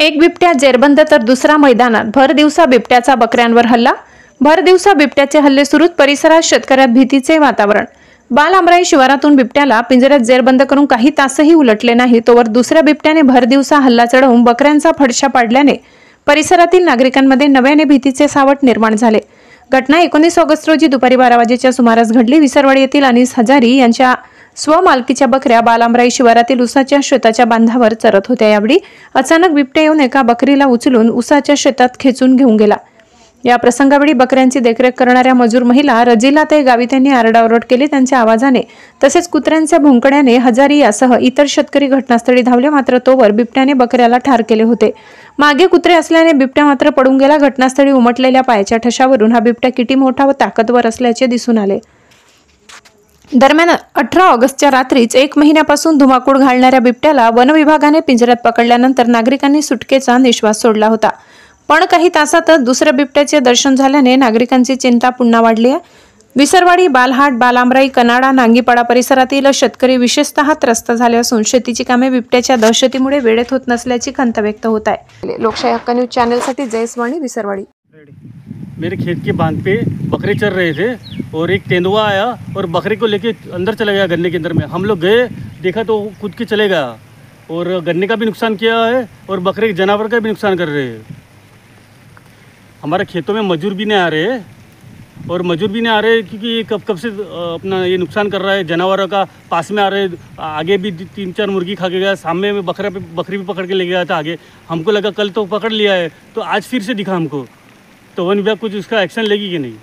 एक बिबट्या जेरबंद तर दुसरा मैदानात भर दिवसा बिबट्याचा बकऱ्यांवर हल्ला। भर दिवसा बिबट्याचे हल्ले सुरूच, परिसरात शेतकऱ्यात भीतीचे वातावरण। बालआमराई शिवारातून बिबट्याला पिंजऱ्यात जेरबंद करून काही तासही उलटले नाही तोवर दुसऱ्या बिबट्याने भर दिवसा हल्ला चढवून बकऱ्यांचा फडशा पाडल्याने परिसरातील नागरिकांमध्ये नव्याने भीतीचे सावट निर्माण झाले। घटना 19 ऑगस्ट रोजी दुपारी 12 वाजेच्या सुमारास घडली। विसरवाडी येथील अनिस हजारी यांच्या स्वमालकीच्या बकऱ्या बालआमराई शिवारातील उसाच्या शेताच्या बांधावर चरत होत्या। यावेळी अचानक बिबट्या येऊन एका बकरीला उचलून उसाच्या शेतात खेचून घेऊन गेला। या प्रसंगावेळी बकऱ्यांची देखरेख करणाऱ्या मजूर महिला रजिलाताई गावित यांनी आरडाओरड केली। त्यांच्या आवाजाने तसेच कुत्र्यांच्या भुंकण्याने हजारी यासह इतर शेतकरी घटनास्थळी धावले, मात्र तोवर बिबट्याने बकऱ्याला ठार केले होते। मागे कुत्रे असल्याने बिबट्या मात्र पडून गेला। घटनास्थळी उमटलेल्या पायाच्या ठशावरून हा बिबट्या किती मोठा व ताकदवर असल्याचे दिसून आले। दरम्यान 18 ऑगस्टच्या रात्रीच 1 महिन्यापासून धुमाकूळ घालणाऱ्या बिबट्याला वन विभागाने पिंजऱ्यात पकडल्यानंतर नागरिकांनी सुटकेचा निश्वास सोडला होता। पण काही तासातच दुसऱ्या बिबट्याचे दर्शन झाल्याने नागरिकांची चिंता पुन्हा वाढली आहे। विसरवाडी, बालहाट, बालआमराई, कनाडा, नांगीपाडा परिसरातील शेतकरी विशेषतः त्रस्त झाले असून शेतीची कामे बिबट्याच्या दहशतीमुळे वेळेत होत नसल्याची खंत व्यक्त होत आहे। लोकशाही हक्क न्यूज चॅनलसाठी जयस्वाणी, विसरवाडी। मेरे खेत के बांध पे बकरे चर रहे थे और एक तेंदुआ आया और बकरे को लेके अंदर चला गया गन्ने के अंदर में। हम लोग गए, देखा तो कूद के चले गया और गन्ने का भी नुकसान किया है और बकरे के जानवर का भी नुकसान कर रहे हैं। हमारे खेतों में मजदूर भी नहीं आ रहे और मजदूर भी नहीं आ रहे क्योंकि कब से अपना ये नुकसान कर रहा है। जानवरों का पास में आ रहे, आगे भी 3-4 मुर्गी खा के गया, सामने में बकरी भी पकड़ के ले गया था आगे। हमको लगा कल तो पकड़ लिया है, तो आज फिर से दिखा हमको, तो वन विभाग कुछ उसका एक्शन लेगी कि नहीं।